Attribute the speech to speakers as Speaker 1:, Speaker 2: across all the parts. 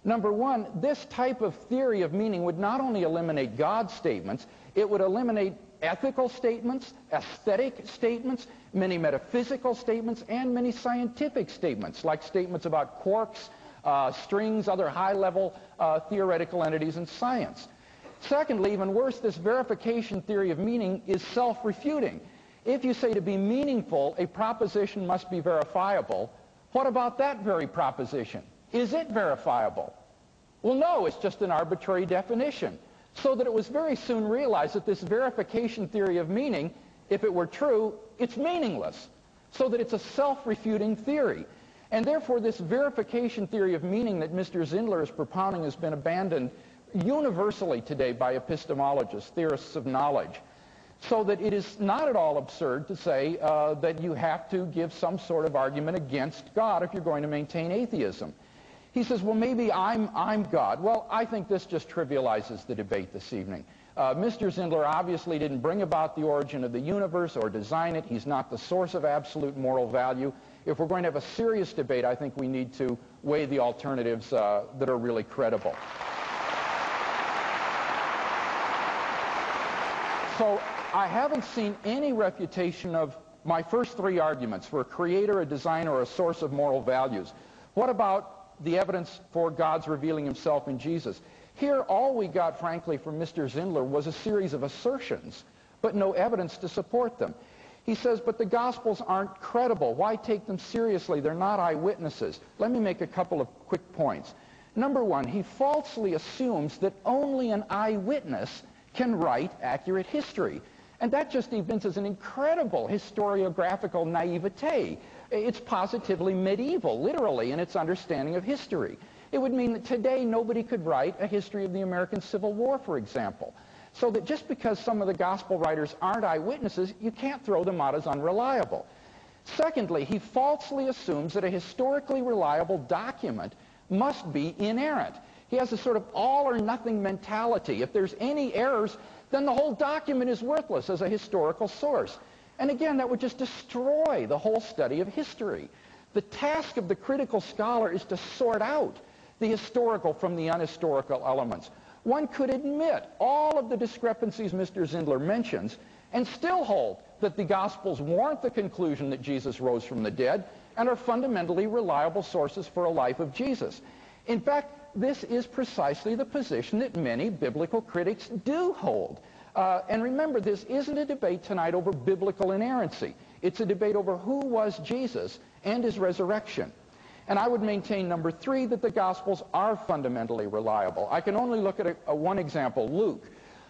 Speaker 1: Number one, this type of theory of meaning would not only eliminate God's statements, it would eliminate ethical statements, aesthetic statements, many metaphysical statements, and many scientific statements, like statements about quarks, strings, other high-level theoretical entities in science. Secondly, even worse, this verification theory of meaning is self-refuting. If you say to be meaningful, a proposition must be verifiable, what about that very proposition? Is it verifiable? Well, no, it's just an arbitrary definition. So that it was very soon realized that this verification theory of meaning, if it were true, it's meaningless. So that it's a self-refuting theory. And therefore, this verification theory of meaning that Mr. Zindler is propounding has been abandoned universally today by epistemologists, theorists of knowledge. So that it is not at all absurd to say that you have to give some sort of argument against God if you're going to maintain atheism. He says, well, maybe I'm God. Well, I think this just trivializes the debate this evening. Mr. Zindler obviously didn't bring about the origin of the universe or design it. He's not the source of absolute moral value. If we're going to have a serious debate, I think we need to weigh the alternatives that are really credible. So I haven't seen any refutation of my first three arguments for a creator, a designer, or a source of moral values. What about the evidence for God's revealing himself in Jesus? Here, all we got, frankly, from Mr. Zindler was a series of assertions, but no evidence to support them. He says, but the Gospels aren't credible. Why take them seriously? They're not eyewitnesses. Let me make a couple of quick points. Number one, he falsely assumes that only an eyewitness can write accurate history. And that just evinces an incredible historiographical naivete. It's positively medieval, literally, in its understanding of history. It would mean that today nobody could write a history of the American Civil War, for example. So that just because some of the gospel writers aren't eyewitnesses, you can't throw them out as unreliable. Secondly, he falsely assumes that a historically reliable document must be inerrant. He has a sort of all-or-nothing mentality. If there's any errors, then the whole document is worthless as a historical source. And again, that would just destroy the whole study of history. The task of the critical scholar is to sort out the historical from the unhistorical elements. One could admit all of the discrepancies Mr. Zindler mentions and still hold that the Gospels warrant the conclusion that Jesus rose from the dead and are fundamentally reliable sources for a life of Jesus. In fact, this is precisely the position that many biblical critics do hold. And remember, this isn't a debate tonight over biblical inerrancy. It's a debate over who was Jesus and his resurrection. And I would maintain, number three, that the Gospels are fundamentally reliable. I can only look at one example, Luke.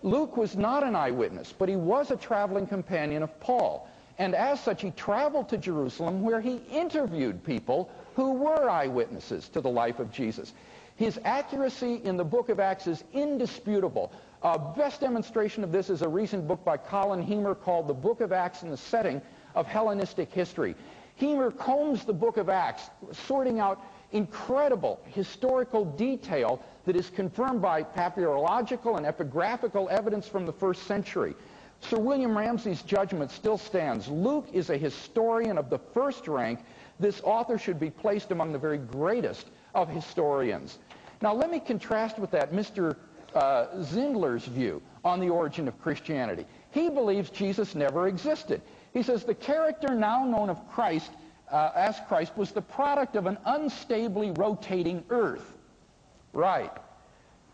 Speaker 1: Luke was not an eyewitness, but he was a traveling companion of Paul. And as such, he traveled to Jerusalem where he interviewed people who were eyewitnesses to the life of Jesus. His accuracy in the book of Acts is indisputable. Best demonstration of this is a recent book by Colin Hemer called The Book of Acts in the Setting of Hellenistic History. Hemer combs the book of Acts, sorting out incredible historical detail that is confirmed by papyrological and epigraphical evidence from the first century. Sir William Ramsay's judgment still stands. Luke is a historian of the first rank. This author should be placed among the very greatest of historians. Now let me contrast with that Mr. Zindler's view on the origin of Christianity. He believes Jesus never existed. He says the character now known of Christ as Christ was the product of an unstably rotating earth. Right.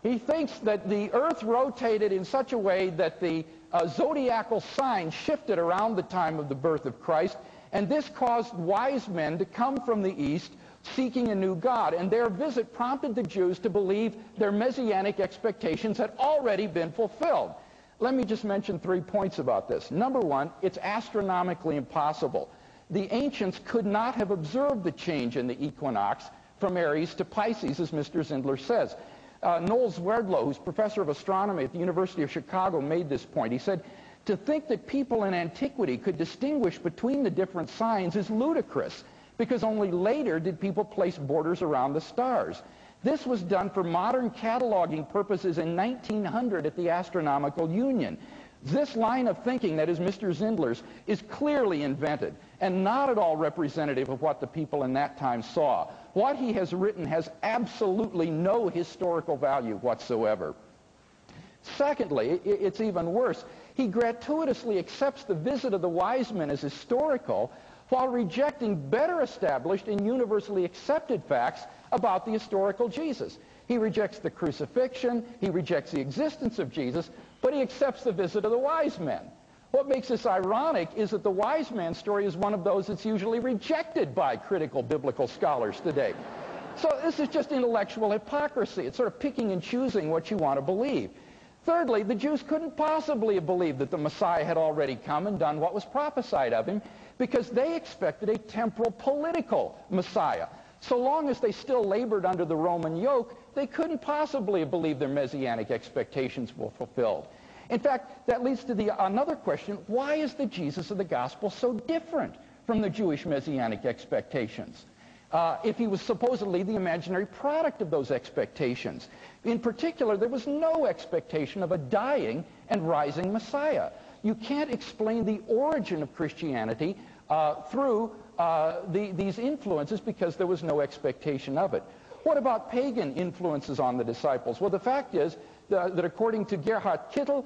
Speaker 1: He thinks that the earth rotated in such a way that the zodiacal signs shifted around the time of the birth of Christ, and this caused wise men to come from the east seeking a new God, and their visit prompted the Jews to believe their messianic expectations had already been fulfilled. Let me just mention 3 points about this. Number one, it's astronomically impossible. The ancients could not have observed the change in the equinox from Aries to Pisces, as Mr. Zindler says. Noel Zwerdlow, who's professor of astronomy at the University of Chicago, made this point. He said, to think that people in antiquity could distinguish between the different signs is ludicrous, because only later did people place borders around the stars. This was done for modern cataloging purposes in 1900 at the Astronomical Union. This line of thinking, that is Mr. Zindler's, is clearly invented and not at all representative of what the people in that time saw. What he has written has absolutely no historical value whatsoever. Secondly, it's even worse. He gratuitously accepts the visit of the wise men as historical while rejecting better established and universally accepted facts about the historical Jesus. He rejects the crucifixion, he rejects the existence of Jesus, but he accepts the visit of the wise men. What makes this ironic is that the wise man story is one of those that's usually rejected by critical biblical scholars today. So this is just intellectual hypocrisy. It's sort of picking and choosing what you want to believe. Thirdly, the Jews couldn't possibly have believed that the Messiah had already come and done what was prophesied of him, because they expected a temporal political Messiah. So long as they still labored under the Roman yoke, they couldn't possibly have believed their messianic expectations were fulfilled. In fact, that leads to another question: why is the Jesus of the gospel so different from the Jewish messianic expectations? If he was supposedly the imaginary product of those expectations. In particular, there was no expectation of a dying and rising Messiah. You can't explain the origin of Christianity through these influences because there was no expectation of it. What about pagan influences on the disciples? Well, the fact is that according to Gerhard Kittel,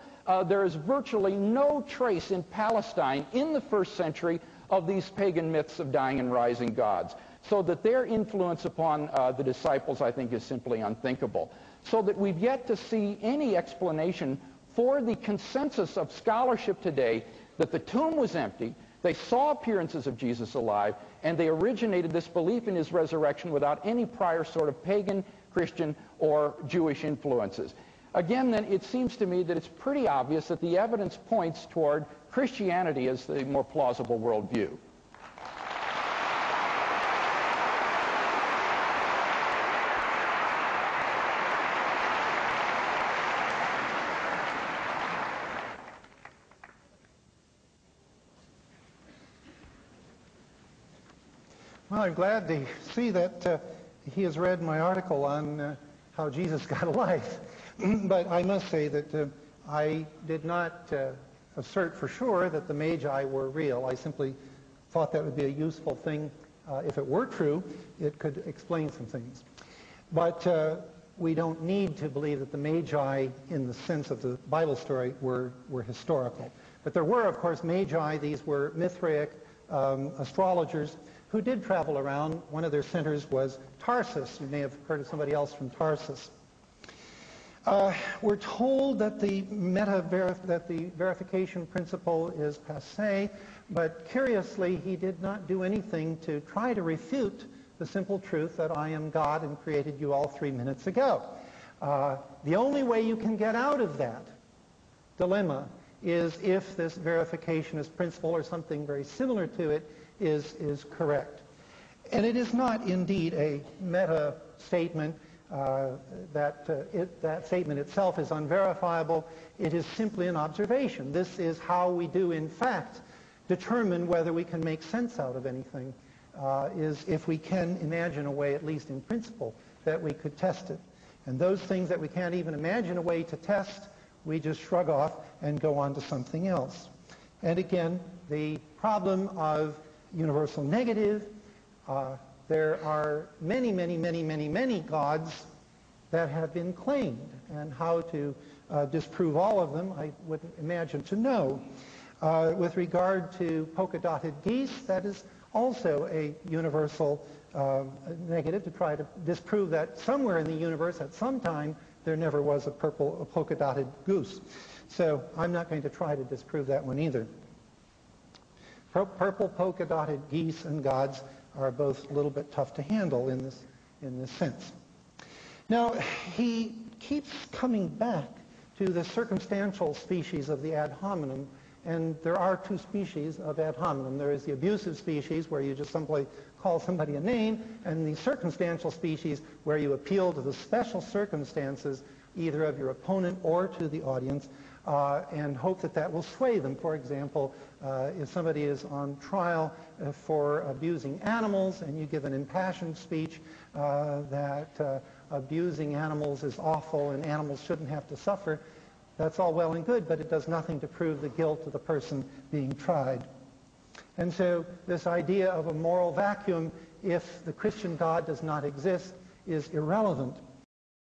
Speaker 1: there is virtually no trace in Palestine in the first century of these pagan myths of dying and rising gods. So that their influence upon the disciples, I think, is simply unthinkable. So that we've yet to see any explanation for the consensus of scholarship today that the tomb was empty, they saw appearances of Jesus alive, and they originated this belief in his resurrection without any prior sort of pagan, Christian, or Jewish influences. Again, then, it seems to me that it's pretty obvious that the evidence points toward Christianity as the more plausible worldview.
Speaker 2: Well, I'm glad to see that he has read my article on how Jesus got a life. But I must say that I did not assert for sure that the Magi were real. I simply thought that would be a useful thing. If it were true, it could explain some things. But we don't need to believe that the Magi, in the sense of the Bible story, were historical. But there were, of course, Magi. These were Mithraic astrologers who did travel around. One of their centers was Tarsus. You may have heard of somebody else from Tarsus. We're told that the verification principle is passé, but curiously, he did not do anything to try to refute the simple truth that I am God and created you all 3 minutes ago. The only way you can get out of that dilemma is if this verificationist principle or something very similar to it is correct. And it is not indeed a meta statement. That statement itself is unverifiable. It is simply an observation. This is how we do, in fact, determine whether we can make sense out of anything, is if we can imagine a way, at least in principle, that we could test it. And those things that we can't even imagine a way to test, we just shrug off and go on to something else. And again, the problem of universal negative, there are many, many, many, many, many gods that have been claimed, and how to disprove all of them, I wouldn't imagine to know. With regard to polka-dotted geese, that is also a universal negative, to try to disprove that somewhere in the universe at some time there never was a polka-dotted goose. So I'm not going to try to disprove that one either. Purple polka-dotted geese and gods are both a little bit tough to handle in this sense. Now, he keeps coming back to the circumstantial species of the ad hominem, and there are two species of ad hominem. There is the abusive species, where you just simply call somebody a name, and the circumstantial species, where you appeal to the special circumstances, either of your opponent or to the audience, and hope that that will sway them. For example, if somebody is on trial for abusing animals, and you give an impassioned speech that abusing animals is awful and animals shouldn't have to suffer, That's all well and good, but it does nothing to prove the guilt of the person being tried. And so this idea of a moral vacuum, if the Christian God does not exist, is irrelevant.